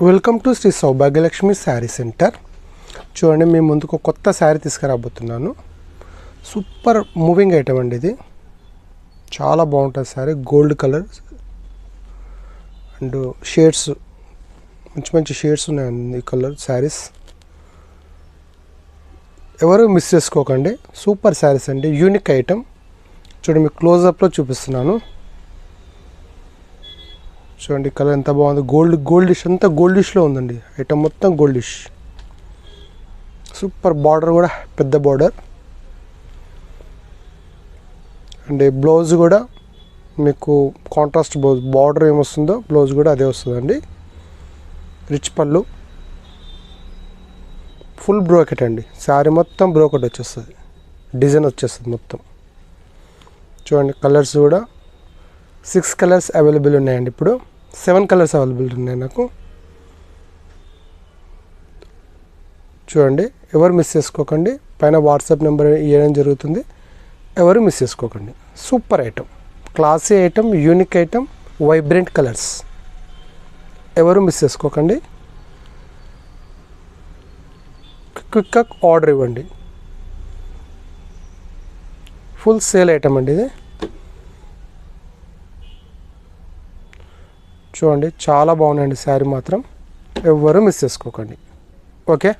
Welcome to Shri Saubhagyalakshmi sari centre. చూడండి, మీ ముందుకు కొత్త శారీ తీసుకురాబోతున్నాను. సూపర్ మూవింగ్ ఐటమ్ అండి ఇది. చాలా బాగుంటుంది sari. Gold colour and shades, మంచి మంచి షేడ్స్ ఉన్నాయండి ఈ కలర్ శారీస్. ఎవరు మిస్ చేసుకోకండి. సూపర్ శారీస్ అండి, యూనిక్ ఐటమ్. చూడండి, మీకు క్లోజప్లో చూపిస్తున్నాను. చూడండి కలర్ ఎంత బాగుంది. గోల్డిష్ అంతా గోల్డిష్లో ఉందండి. ఐటమ్ మొత్తం గోల్డిష్. సూపర్ బార్డర్ కూడా పెద్ద బార్డర్. అండ్ బ్లౌజ్ కూడా మీకు కాంట్రాస్ట్ బ్లౌజ్. బార్డర్ ఏమొస్తుందో బ్లౌజ్ కూడా అదే వస్తుందండి. రిచ్ పళ్ళు, ఫుల్ బ్రోకెట్ అండి. శారీ మొత్తం బ్రోకెట్ వచ్చేస్తుంది, డిజైన్ వచ్చేస్తుంది మొత్తం. చూడండి కలర్స్ కూడా 6 కలర్స్ అవైలబుల్ ఉన్నాయండి. ఇప్పుడు 7 కలర్స్ అవైలబుల్ ఉన్నాయి నాకు. చూడండి, ఎవరు మిస్ చేసుకోకండి. పైన వాట్సాప్ నెంబర్ ఇవ్వడం జరుగుతుంది. ఎవరు మిస్ చేసుకోకండి. Super item, classy item, unique item, vibrant colours. ఎవరు మిస్ చేసుకోకండి. క్విక్గా ఆర్డర్ ఇవ్వండి. ఫుల్ సేల్ ఐటమ్ అండి ఇది. చూడండి, చాలా బాగున్నాయండి శారీ మాత్రం. ఎవ్వరూ మిస్ చేసుకోకండి. ఓకే.